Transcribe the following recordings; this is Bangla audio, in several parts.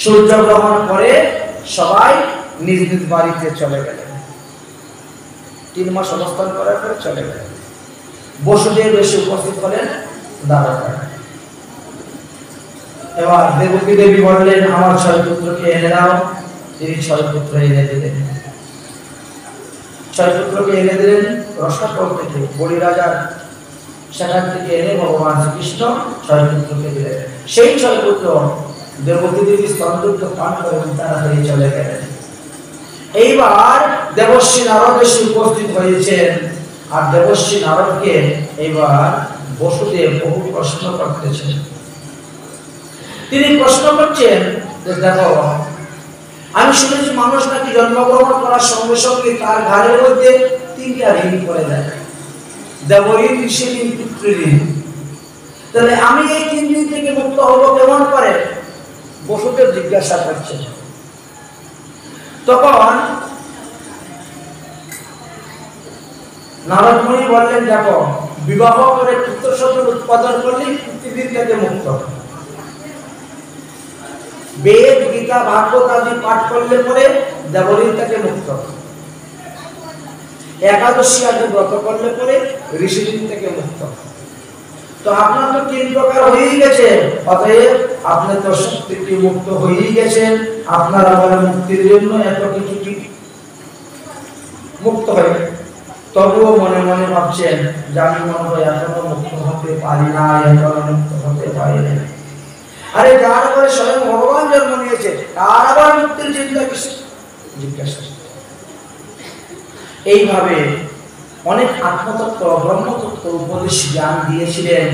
সূর্যগ্রহণ করে সবাই নিজ নিজ বাড়িতে চলে গেলেন। 3 মাস অবস্থান করার পরে চলে গেলেন। বসুদেব এসে উপস্থিত হলেন দ্বারকায়। এবার দেবকী দেবী বললেন, আমার 6 পুত্রকে এনে দাও। তিনি 6 পুত্র এনে দিলেন। 6 পুত্রকে এনে দিলেন রসাতল থেকে, বলি রাজার সেখান থেকে এনে ভগবান শ্রীকৃষ্ণ 6 পুত্রকে দিলেন। সেই 6 পুত্র দেবকী দেবী স্তনযুক্ত পান করে তাড়াতাড়ি চলে গেলেন। এইবার দেবশ্রী নারদ এসে উপস্থিত হয়েছেন। আর দেবশ্রী নারদকে এইবার বসুদেব বহু প্রশ্ন করতেছেন। তিনি প্রশ্ন করছেন যে, দেখো, আমি শুনেছি মানুষ নাকি জন্মগ্রহণ করার সঙ্গে সঙ্গে তার ঘাড়ের মধ্যে 3টা ঋণ পড়ে যায়, দেবঋণ, ঋষিঋণ, পিতৃঋণ। তাহলে আমি এই 3 ঋণ থেকে মুক্ত হব কেমন করে? বসুদেব জিজ্ঞাসা করছেন। তখন নারদ মুনি বললেন, দেখো, বিবাহ করে পুত্র সন্তান উৎপাদন করলেই পৃথিবীর থেকে মুক্ত। বেদ, গীতা, ভাগবত আদি পাঠ করলে পরে দেবঋণ থেকে মুক্ত। একাদশী আদি ব্রত করলে পরে ঋষিঋণ থেকে মুক্ত। তো আপনার তো 3 প্রকার হয়েই গেছে, অতএব আপনি তো সত্যি মুক্ত হয়েই গেছেন। আপনার আবার মুক্তির জন্য এত কিছু কি মুক্ত হয়ে, তবুও মনে মনে ভাবছেন যে আমি মনে হয় এখনো মুক্ত হতে পারি না, এখনো মুক্ত হতে পারি না। আরে যার পরে স্বয়ং ভগবান জন্ম নিয়েছে, তার আবার মুক্তির চিন্তা কিসে? জিজ্ঞাসা। এইভাবে অনেক আত্মতত্ত্ব, ব্রহ্মতত্ত্ব উপদেশ জ্ঞান দিয়েছিলেন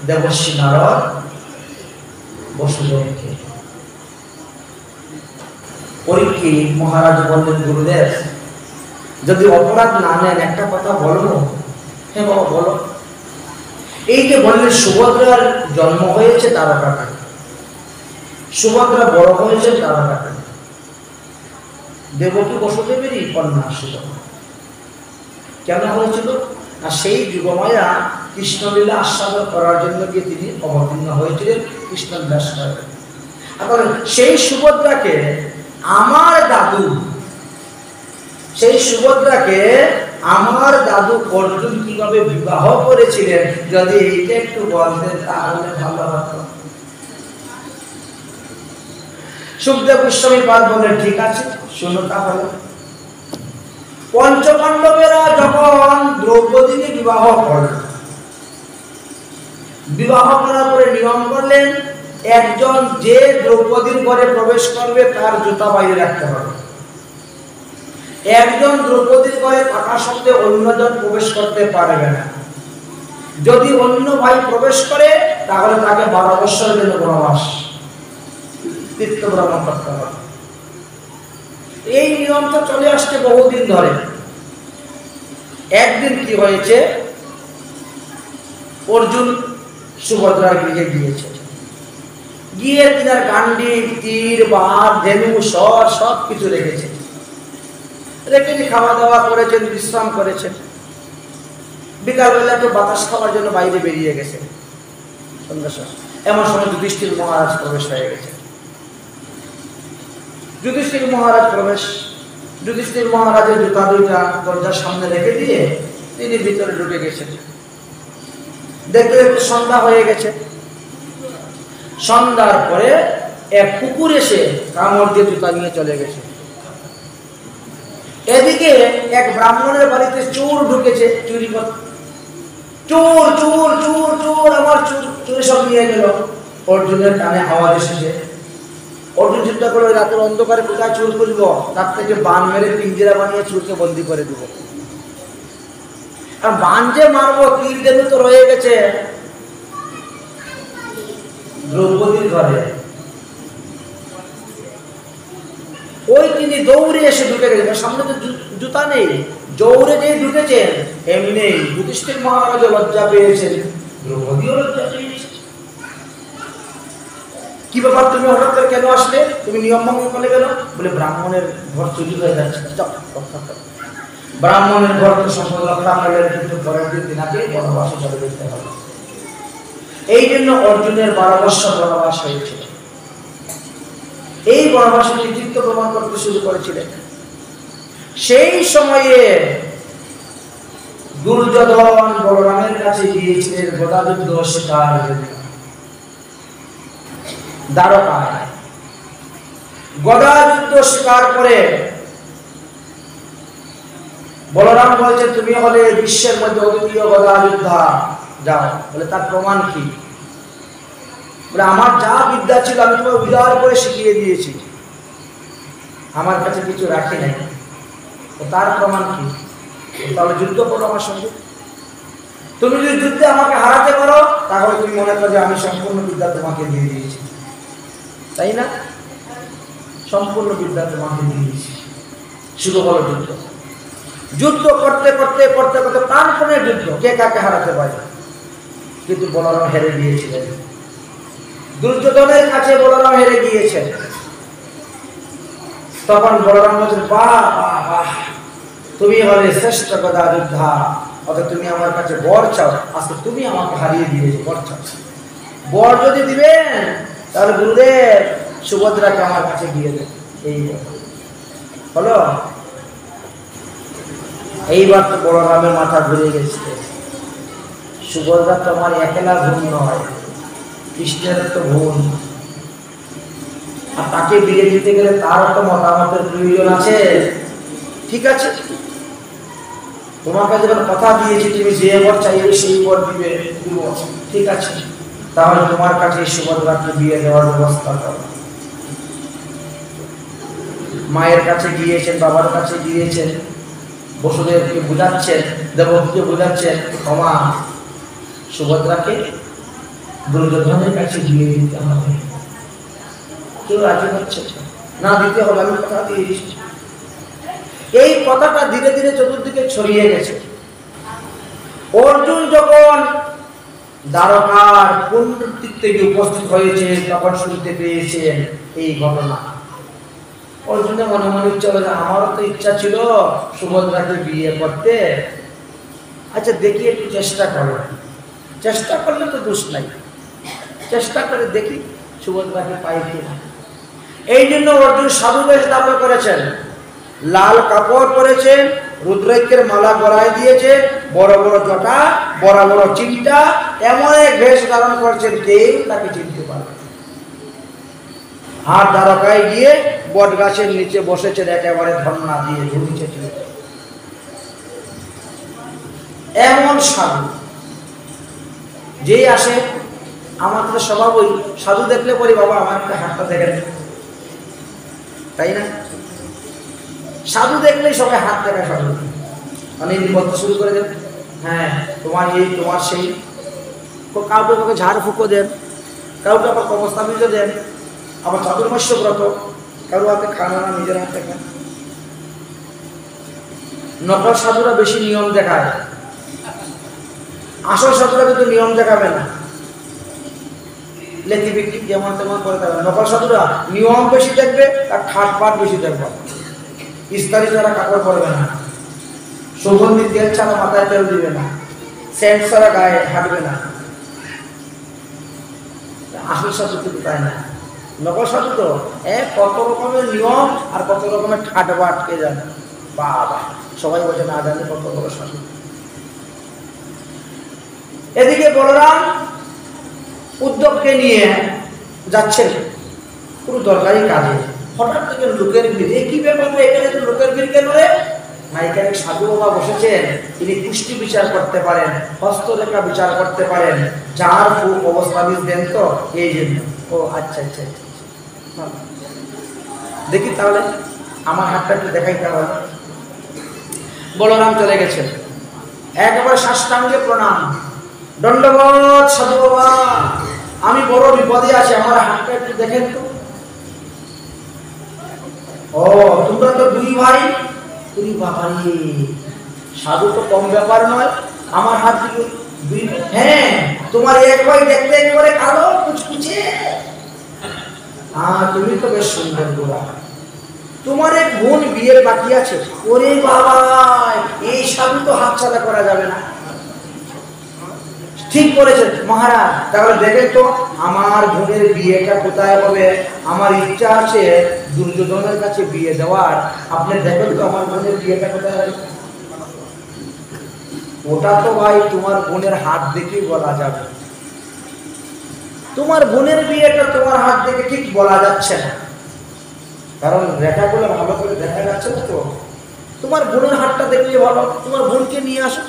দেবশ্রী নারদ বসুদেবকে। পরীক্ষিত মহারাজ বললেন, গুরুদেব, যদি অপরাধ না নেন একটা কথা বলবো? হ্যাঁ বাবা, বলো। এই যে বললেন সুভদ্রার জন্ম হয়েছে দ্বারকাতে, সুভদ্রা বড় হয়েছে দ্বারকাতে, দেবকী বসুদেবেরই কন্যা সুভদ্রা। কেন হয়েছিল? আর সেই যুগমায়া কৃষ্ণলীলা আস্বাদন করার জন্য গিয়ে তিনি অবতীর্ণ হয়েছিলেন কৃষ্ণ ব্যাস। এখন সেই সুভদ্রাকে আমার দাদু, সেই সুভদ্রাকে আমার দাদু অর্জুন কিভাবে বিবাহ করেছিলেন, যদি এইটা একটু বলতেন তাহলে ভালো হতো। সুখদেব গোস্বামী পাদ বলেন, ঠিক আছে, শুনো তাহলে। পঞ্চপাণ্ডবেরা যখন দ্রৌপদীকে বিবাহ করলেন, বিবাহ করার পরে নিয়ম করলেন, একজন যে দ্রৌপদীর ঘরে প্রবেশ করবে তার জুতা বাইরে রাখতে হবে। একজন দ্রৌপদীর ঘরে থাকা সত্ত্বে অন্যজন প্রবেশ করতে পারবে না। যদি অন্য ভাই প্রবেশ করে তাহলে তাকে 12 বৎসরের জন্য বনবাস, তীর্থভ্রমণ করতে হবে। এই নিয়মটা চলে আসছে বহুদিন ধরে। একদিন কি হয়েছে, অর্জুন সুভদ্রার গৃহে গিয়েছে, গিয়ে তিনার গান্ডি, তীর, বাঘ, ধেনু, সব কিছু রেখেছে। রেখে খাওয়া দাওয়া করেছেন, বিশ্রাম করেছেন। বিকালবেলা একটু বাতাস খাওয়ার জন্য বাইরে বেরিয়ে গেছে সন্ধ্যা সময়। এমন সময় যুধিষ্ঠির মহারাজ প্রবেশ হয়ে গেছে। যুধিষ্ঠির মহারাজ প্রবেশ, যুধিষ্ঠির মহারাজের জুতা 2টা দরজার সামনে রেখে দিয়ে তিনি ভিতরে ঢুকে গেছেন। দেখতে দেখতে সন্ধ্যা হয়ে গেছে। সন্ধ্যার পরে এক কুকুর এসে কামড় দিয়ে জুতা নিয়ে চলে গেছে। এদিকে এক ব্রাহ্মণের বাড়িতে চোর ঢুকেছে চুরি করতে। চোর চোর চোর চোর, আমার চুরি সব নিয়ে গেল। অর্জুনের কানে আওয়াজ এসেছে। অর্জুন চিন্তা করে রাতের অন্ধকারে কোথায় চুর করব, তার থেকে বান মেরে পিঞ্জিরা বানিয়ে চুরকে বন্দি করে দিব। আর বান যে মারবো, তীর দেনু তো রয়ে গেছে দ্রৌপদীর ঘরে। ওই তিনি দৌড়ে এসে ঢুকে গেছেন, সামনে তো জুতা নেই, দৌড়ে যে ঢুকেছেন। এমনি যুধিষ্ঠির মহারাজ লজ্জা পেয়েছেন, দ্রৌপদীও লজ্জা পেয়েছে। কি ব্যাপার, তুমি হঠাৎ করে কেন আসলে? তুমি নিয়ম ভঙ্গ করে গেল? বলে ব্রাহ্মণের ঘর চুরি হয়ে যাচ্ছে, ব্রাহ্মণের ঘর তো সম্পদ রক্ষা করলে কিন্তু পরের দিন দিনাকে বনবাসে চলে যেতে হবে। এই জন্য অর্জুনের 12 বৎসর বনবাস হয়েছিল। এই বনবাসে কৃতিত্ব প্রমাণ করতে শুরু করেছিলেন। সেই সময়ে দুর্যোধন বলরামের কাছে গিয়েছিলেন গদাযুদ্ধ শেখার জন্য দ্বারকায়। গদাযুদ্ধ শেখার পরে বলরাম বলছে তুমি হলে বিশ্বের মধ্যে অদ্বিতীয় গদাযুদ্ধা, যাও। বলে তার প্রমাণ কি? বলে আমার যা বিদ্যা ছিল আমি তোমাকে উদার করে শিখিয়ে দিয়েছি, আমার কাছে কিছু রাখি নাই। তার প্রমাণ কি? তাহলে যুদ্ধ করো আমার সঙ্গে। তুমি যদি যুদ্ধে আমাকে হারাতে পারো তাহলে তুমি মনে করো যে আমি সম্পূর্ণ বিদ্যা তোমাকে দিয়ে দিয়েছি, তাই না? সম্পূর্ণ বিদ্যা তোমাকে দিয়ে দিয়েছি, শুরু হলো যুদ্ধ। যুদ্ধ করতে করতে করতে করতে প্রাণপণের যুদ্ধ, কে কাকে হারাতে পারে। কিন্তু বলরাম হেরে গিয়েছিলেন, দুর্যোধনের কাছে বলরাম হেরে গিয়েছেন। তখন বলরাম বলছেন বাহ বাহ বাহ, তুমি হলে শ্রেষ্ঠ গদাযুদ্ধা, অর্থাৎ তুমি আমার কাছে বর চাও, আজকে তুমি আমাকে হারিয়ে দিয়েছো, বর চাও। বর যদি দিবেন তাহলে গুরুদেব সুভদ্রাকে আমার কাছে দিয়ে দেন। এই হলো। এইবার তো বলরামের মাথা ঘুরে গেছে, সুভদ্রা তো আমার একলা ভুল নয়, কৃষ্ণের তো ভুল, আর তাকে বিয়ে দিতে গেলে তারও তো মতামতের প্রয়োজন আছে। ঠিক আছে, তোমাকে যখন কথা দিয়েছি তুমি যে বর চাইবে সেই বর দিবে, ঠিক আছে, তাহলে তোমার কাছে সুভদ্রাকে বিয়ে দেওয়ার ব্যবস্থা করো। মায়ের কাছে গিয়েছেন, বাবার কাছে গিয়েছেন, বসুদেবকে বুঝাচ্ছেন, দেবকীকে বুঝাচ্ছেন, ক্ষমা সুভদ্রাকে দুর্যোধনের কাছে বিয়ে দিতে হবে। কেউ রাজি হচ্ছে না, দিতে হবে, আমি কথা দিয়েছি। এই কথাটা ধীরে ধীরে চতুর্দিকে ছড়িয়ে গেছে। অর্জুন যখন দ্বারকার পুণ্যতীর্থে উপস্থিত হয়েছে তখন শুনতে পেয়েছেন এই ঘটনা। অর্জুনের মনে মনে ইচ্ছা হলো, আমারও তো ইচ্ছা ছিল সুভদ্রাকে বিয়ে করতে, আচ্ছা দেখি একটু চেষ্টা করো। চেষ্টা করলে তো দোষ নাই, চেষ্টা করে দেখি সুভদ্রাকে পাই কিনা। এই জন্য অর্জুন সাধু বেশ ধারণ করেছেন, লাল কাপড় পরেছেন, রুদ্রাক্ষের মালা গলায় দিয়েছে, বড় বড় জটা, বড় বড় চিন্তা, এমন এক বেশ ধারণ করছেন কেউ তাকে চিনতে পারবে। আর দ্বারকায় গিয়ে বট গাছের নিচে বসেছেন, একেবারে ধর্ণা দিয়ে ঝুলছে। এমন সাধু যেই আসে, আমাদের স্বভাবই সাধু দেখলে বলি বাবা আমার একটা হাতটা দেখেন, তাই না? সাধু দেখলেই সবাই হাত দেখা সাধু, মানে বলতে শুরু করে দেন, হ্যাঁ তোমার এই তোমার সেই। কাউকে কাউকে ঝাড় ফুঁকো দেন, কাউকে আবার কবস্থাবিজ দেন, আবার চাতুর্মাস্য ব্রত, কারো হাতে খানা না নিজের হাতে খান। নকল সাধুরা বেশি নিয়ম দেখায়, আসল সাধুরা কিন্তু নিয়ম দেখাবে না, লেখি বিক্রি যেমন তেমন করে দেবে। নকল সাধুরা নিয়ম বেশি দেখবে আর ঠাটপাট বেশি দেখবে, ইস্তারি ছাড়া কাপড় পরবে না, সুগন্ধি তেল ছাড়া মাথায় তেল দিবে না, সেন্ট ছাড়া গায়ে হাঁটবে না। আসল সাধু কিন্তু তাই না, নকল সাধু তো কত রকমের নিয়ম আর কত রকমের ঠাটবা আটকে যাবে। বাবা সবাই বলছে না জানে কত বড় সাধু। এদিকে বলরাম উদ্যোগকে নিয়ে যাচ্ছেন পুরো দরকারি কাজে, হঠাৎ থেকে লোকের ভিড়, কি ব্যাপার এখানে তো লোকের ভিড় কেন রে? না, এখানে সাধু বাবা বসেছেন, তিনি কুষ্টি বিচার করতে পারেন, হস্তরেখা বিচার করতে পারেন, যার ফুক অবস্থা দেন তো এই জন্য। ও আচ্ছা আচ্ছা, দেখি তাহলে আমার হাতটা একটু দেখাই। তাহলে বলরাম চলে গেছেন, একবার সাষ্টাঙ্গে প্রণাম, দণ্ডবোধ সাধু বাবা, আমি বড় বিপদে আছি, আমার হাতটা একটু দেখেন তো। ও তোমরা তো দুই ভাই, তুই বাবারি সাধু তো কম ব্যাপার নয়, আমার হাত দুই। হ্যাঁ তোমার এক ভাই দেখতে একেবারে কালো কুচকুচে, তুমি তো বেশ সুন্দর গোরা, তোমার এক বোন বিয়ের বাকি আছে। ওরে বাবা এই সাধু তো হাতছাড়া করা যাবে না। ঠিক করেছেন মহারাজ। তাহলে দেখেন তো আমার বোনের বিয়েটা কোথায় হবে? আমার ইচ্ছা আছে দুর্যোধনের কাছে বিয়ে দেওয়ার। আপনি দেখেন তো আমার বোনের বিয়েটা কোথায় হবে? ওটা তো ভাই তোমার বোনের হাত দেখেই বলা যাবে। তোমার বোনের বিয়েটা তোমার হাত দেখে ঠিক বলা যাচ্ছে না, কারণ রেখাগুলো ভালো করে দেখা যাচ্ছে না। তো তোমার বোনের হাতটা দেখলে ভালো, তোমার বোনকে নিয়ে আসো।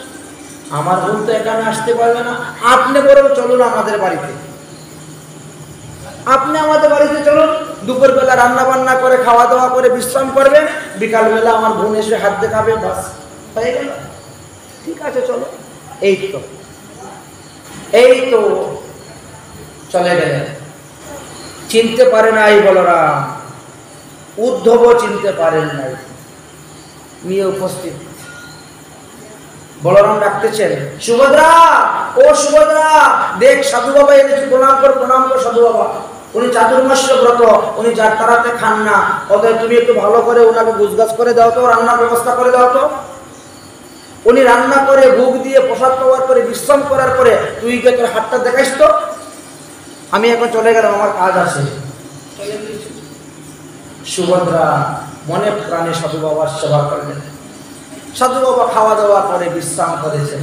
আমার বোন তো এখানে আসতে পারবে না, আপনি বরং চলুন আমাদের বাড়িতে। আপনি আমাদের বাড়িতে চলুন, দুপুরবেলা রান্না বান্না করে খাওয়া দাওয়া করে বিশ্রাম করবেন, বিকালবেলা আমার বোন এসে হাত দেখাবে, বাস হয়ে গেল। ঠিক আছে চলো। এই তো চলে গেলেন। চিনতে পারে নাই বলরাম, উদ্ধব চিনতে পারেন নাই, নিয়ে উপস্থিত। বলরাম ডাকতেছেন, সুভদ্রা, ও সুভদ্রা, দেখ সাধু বাবা এনেছে, প্রণাম কর সাধু বাবা। উনি চাতুর্মাস্য ব্রত, উনি যার তারাতে খান না, অতএব তুমি একটু ভালো করে ওনাকে গুজগাছ করে দাও তো, রান্নার ব্যবস্থা করে দাও তো। উনি রান্না করে ভোগ দিয়ে প্রসাদ পাওয়ার পরে বিশ্রাম করার পরে তুই গিয়ে তোর হাতটা দেখাইস তো। আমি এখন চলে গেলাম, আমার কাজ আছে। সুভদ্রা মনে প্রাণে সাধু বাবার সেবা করলেন। সাধু বাবা খাওয়া দাওয়া করে বিশ্রাম করেছেন।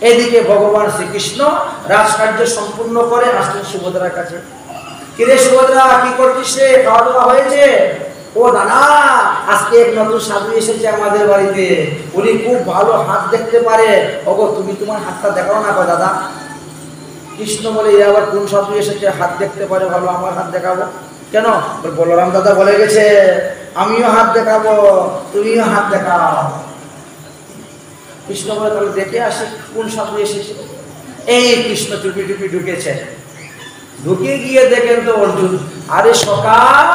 এদিকে ভগবান শ্রীকৃষ্ণ রাজকার্য সম্পূর্ণ করে আসলেন সুভদ্রার কাছে। কিরে সুভদ্রা, কি করছিস রে? খাওয়া দাওয়া হয়েছে? ও দাদা, আজকে এক নতুন সাধু এসেছে আমাদের বাড়িতে, উনি খুব ভালো হাত দেখতে পারে। ওগো তুমি তোমার হাতটা দেখাও না গো দাদা। কৃষ্ণ বলে, এ আবার কোন সাধু এসেছে হাত দেখতে পারে ভালো, আমার হাত দেখাবো কেন? বলরাম দাদা বলে গেছে আমিও হাত দেখাবো, তুমিও হাত দেখাও। কৃষ্ণ বলে, তাহলে দেখে আসি কোন সাধু এসেছে। এই কৃষ্ণ চুপি চুপি ঢুকেছে। ঢুকে গিয়ে দেখেন তো অর্জুন। আরে সকাল,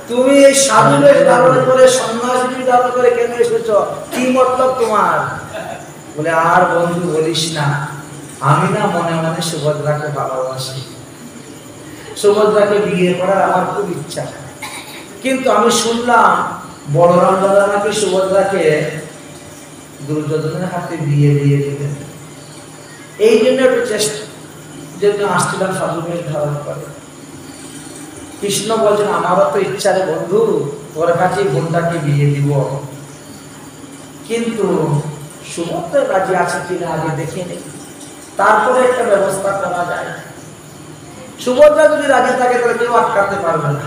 তুমি এই সাধু বেশ ধারণ করে, সন্ন্যাসী ধারণ করে কেন এসেছ? কি মতলব তোমার? বলে, আর বন্ধু বলিস না, আমি না মনে মনে সুভদ্রাকে ভালোবাসি, সুভদ্রাকে বিয়ে করার আমার খুব ইচ্ছা। কিন্তু আমি শুনলাম বলরাম দাদা নাকি সুভদ্রাকে দুর্যোধনের হাতে বিয়ে দিয়ে দিলেন। এই জন্য একটু চেষ্টা জন্য আসছিলাম সাধু বেশ ধারণ করে। কৃষ্ণ বলছেন, আমারও তো ইচ্ছা রে বন্ধু, তোর কাছে বোনটাকে বিয়ে দিব, কিন্তু সুভদ্রা রাজি আছে কিনা আগে দেখে নেই, তারপরে একটা ব্যবস্থা করা যায়। সুভদ্রা যদি রাজি থাকে তাহলে কেউ আটকাতে পারবে না।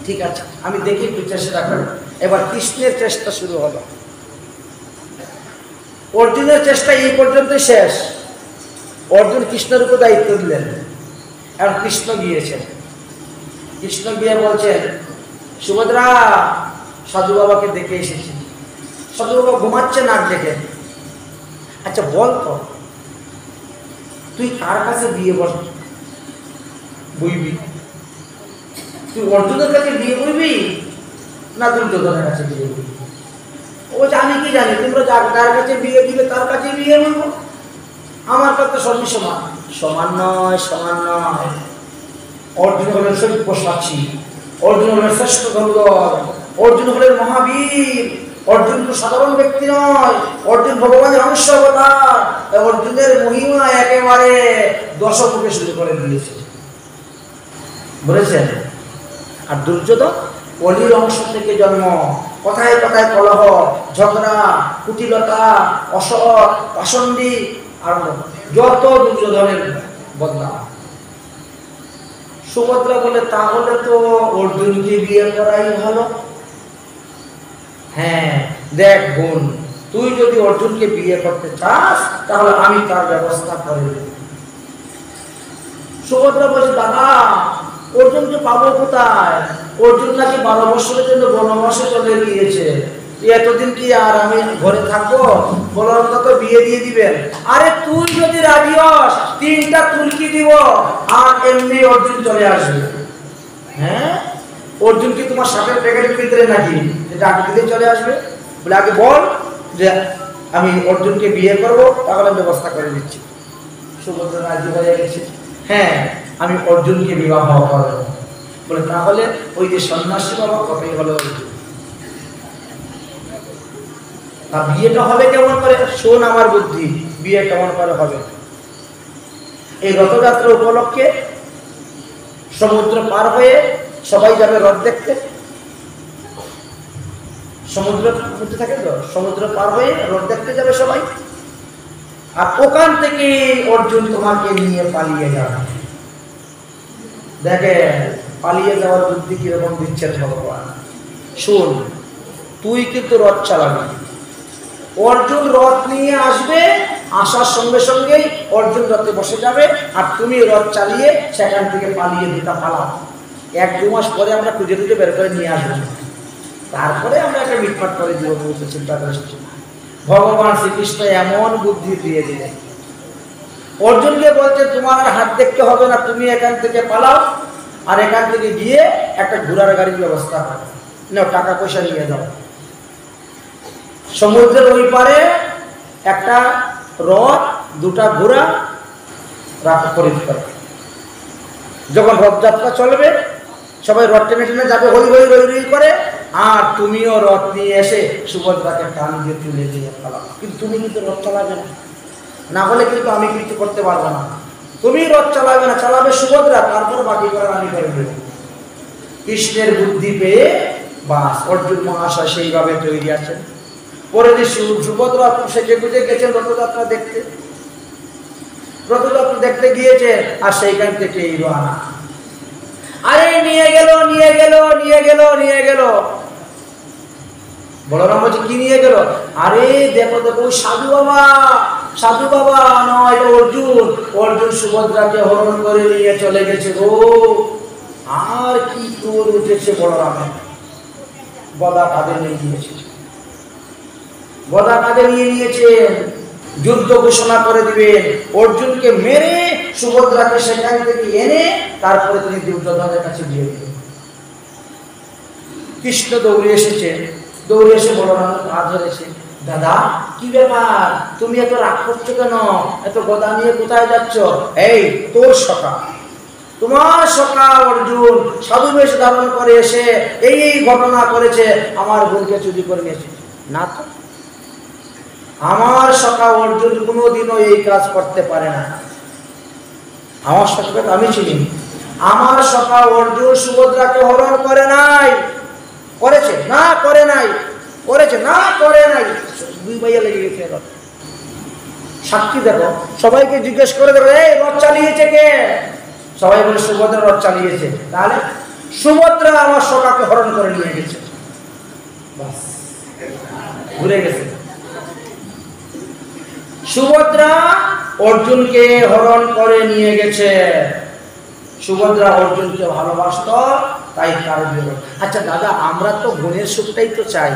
ঠিক আছে, আমি দেখি একটু চেষ্টা করি। এবার কৃষ্ণের চেষ্টা শুরু হলো। অর্জুনের চেষ্টা এই পর্যন্ত শেষ। অর্জুন কৃষ্ণের উপর দায়িত্ব দিলেন, আর কৃষ্ণ গিয়েছেন। কৃষ্ণ গিয়ে বলছেন, সুভদ্রা, সাধু বাবাকে দেখে এসেছি। সাধু বাবা ঘুমাচ্ছে নাক দেখে। আচ্ছা বল তো, তুই কার কাছে বিয়ে বইবি? তুই অর্জুনের কাছে বিয়ে বইবি না দুর্যোধনের কাছে বিয়ে বইবি? ও জানি কি জানি, তোমরা যার কাছে বিয়ে দিবে তার কাছে বিয়ে বলবো, আমার কাছে সবই সমান। সমান নয়, সমান নয়। অর্জুন হলেন সব্যসাচী, অর্জুন হলেন শ্রেষ্ঠ ধনুধর, অর্জুন হলেন মহাবীর। অর্জুন তো সাধারণ ব্যক্তি নয়, অর্জুন ভগবানের অংশ অবতার। অর্জুনের মহিমা একেবারে দশমুখে শুরু করে দিয়েছে, বলেছেন। আর দুর্যোধন অলির অংশ থেকে জন্ম, কথায় কথায় কলহ, ঝগড়া, কুটিলতা, অসৎ, পাষণ্ডী, আর যত দুর্যোধনের বদনাম। সুভদ্রা বলে, তাহলে তো অর্জুনকে বিয়ে করাই ভালো। হ্যাঁ দেখ বোন, তুই যদি অর্জুনকে বিয়ে করতে চাস তাহলে আমি তার ব্যবস্থা করে দেব। সুভদ্রা বলছে, দাদা অর্জুনকে পাবো কোথায়? অর্জুন নাকি 12 বছরের জন্য বনবাসে চলে গিয়েছে, এতদিন কি আর আমি ঘরে থাকবো? বলরাম তো বিয়ে দিয়ে দিবেন। আরে তুই যদি রাজি হস 3টা তুলকি দিব, আর এমনি অর্জুন চলে আসবে। হ্যাঁ, অর্জুন কি তোমার সাপের প্যাকেটের ভিতরে নাকি যেটা আগে দিতে চলে আসবে? বলে আগে বল যে আমি অর্জুনকে বিয়ে করব, তাহলে ব্যবস্থা করে দিচ্ছি। সুভদ্রা রাজি হয়ে গেছে, হ্যাঁ আমি অর্জুনকে বিবাহ করব। বলে তাহলে ওই যে সন্ন্যাসী বাবা কতই হলো অর্জুন। তা বিয়েটা হবে কেমন করে? শোন আমার বুদ্ধি, বিয়ে কেমন করে হবে। এই রথযাত্রা উপলক্ষে সমুদ্র পার হয়ে সবাই যাবে রথ দেখতে। সমুদ্র মধ্যে থাকে তো, সমুদ্র পার হয়ে রথ দেখতে যাবে সবাই। আর ওখান থেকে অর্জুন তোমাকে নিয়ে পালিয়ে যাবে। দেখে পালিয়ে যাওয়ার বুদ্ধি কিরকম দিচ্ছেন ভগবান। শুন, তুই কিন্তু রথ চালাবি, অর্জুন রথ নিয়ে আসবে, আসার সঙ্গে সঙ্গেই অর্জুন রথে বসে যাবে, আর তুমি রথ চালিয়ে সেখান থেকে পালিয়ে দুটা পালাও। 1-2 মাস পরে আমরা খুঁজে খুঁজে বের করে নিয়ে আসবো, তারপরে আমরা একটা মিটমাট করে দিব। চিন্তা করছি ভগবান শ্রীকৃষ্ণ এমন বুদ্ধি দিয়ে দিলেন। অর্জুনকে বলছে তোমার আর হাত দেখতে হবে না, তুমি এখান থেকে পালাও, আর এখান থেকে গিয়ে একটা ঘোড়ার গাড়ির ব্যবস্থা করো, নাও টাকা পয়সা নিয়ে যাও। সমুদ্রের ওই পারে একটা রথ, 2টা ঘোড়া রাখা খরিদ করে। যখন রথযাত্রা চলবে সবাই রথ টেনে টেনে যাবে, হই হই হই হই করে, আর তুমিও রথ নিয়ে এসে সুভদ্রাকে টান দিয়ে তুলে দিয়ে পালাও। কিন্তু তুমি কিন্তু রথ চালাবে না, না হলে কিন্তু আমি কিছু করতে পারবো না। তুমি রথ চালাবে না, চালাবে সুভদ্রা, তারপর বাকি করার আমি করে দেব। কৃষ্ণের বুদ্ধি পেয়ে বাস অর্জুন মহাশয় সেইভাবে তৈরি আছেন। পরে যে সুভদ্রা সেজে গুজে গেছেন রথযাত্রা দেখতে, রথযাত্রা দেখতে গিয়েছে, আর সেইখান থেকে এই রওনা। আরে নিয়ে গেল নিয়ে গেল নিয়ে গেল নিয়ে গেল। বলরাম বলছে কি নিয়ে গেল? আরে দেখো দেখো সাধু বাবা, সাধু বাবা নয় অর্জুন, অর্জুন সুভদ্রাকে হরণ করে নিয়ে চলে গেছে গো। আর কি তোর উঠেছে বলরামে, গদা কাঁধে নিয়ে গিয়েছে, গদা কাঁধে নিয়ে নিয়েছেন, যুদ্ধ ঘোষণা করে দিবেন। অর্জুনকে মেরে সুভদ্রাকে সেখান থেকে এনে তারপরে তিনি দুর্যোধনের কাছে দিয়ে দিলেন। কৃষ্ণ দৌড়ে এসেছে, দৌড়ে এসে বলরামের পা ধরেছে। দাদা কি ব্যাপার, তুমি এত রাগ করছো কেন? এত গদা নিয়ে কোথায় যাচ্ছ? এই তোর সখা, তোমার সখা অর্জুন সাধু বেশ ধারণ করে এসে এই এই ঘটনা করেছে, আমার বোনকে চুরি করে নিয়েছে। না তো, আমার সখা অর্জুন কোনোদিনও এই কাজ করতে পারে না। আমার সখা আমি চিনি, আমার সখা অর্জুন সুভদ্রাকে হরণ করে নাই। করেছে না করে নাই, করেছে না করে নাই, 2 ভাইয়া লেগে গেছে। সাক্ষী দেখো, সবাইকে জিজ্ঞেস করে দেখো, এই রথ চালিয়েছে কে? সবাই বলে সুভদ্রা রথ চালিয়েছে। তাহলে সুভদ্রা আমার সখাকে হরণ করে নিয়ে গেছে, বাস ঘুরে গেছে। সুভদ্রা অর্জুনকে হরণ করে নিয়ে গেছে। সুভদ্রা অর্জুনকে ভালোবাসত, তাই তার বিরোধ। আচ্ছা দাদা, আমরা তো বোনের সুখটাই তো চাই,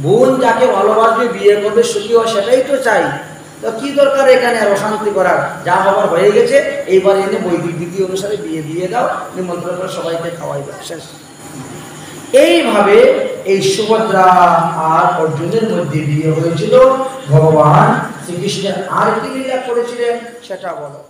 বোন যাকে ভালোবাসবে বিয়ে করবে সুখী হয় সেটাই তো চাই। তো কি দরকার এখানে আর অশান্তি করার? যা হবার হয়ে গেছে, এইবার এনে বৈদিক বিধি অনুসারে বিয়ে দিয়ে দাও, নিমন্ত্রণ করে সবাইকে খাওয়াই দাও, শেষ। এইভাবে এই সুভদ্রা আর অর্জুনের মধ্যে বিয়ে হয়েছিল। ভগবান শ্রীকৃষ্ণের আর কি লীলা করেছিলেন সেটা বলো।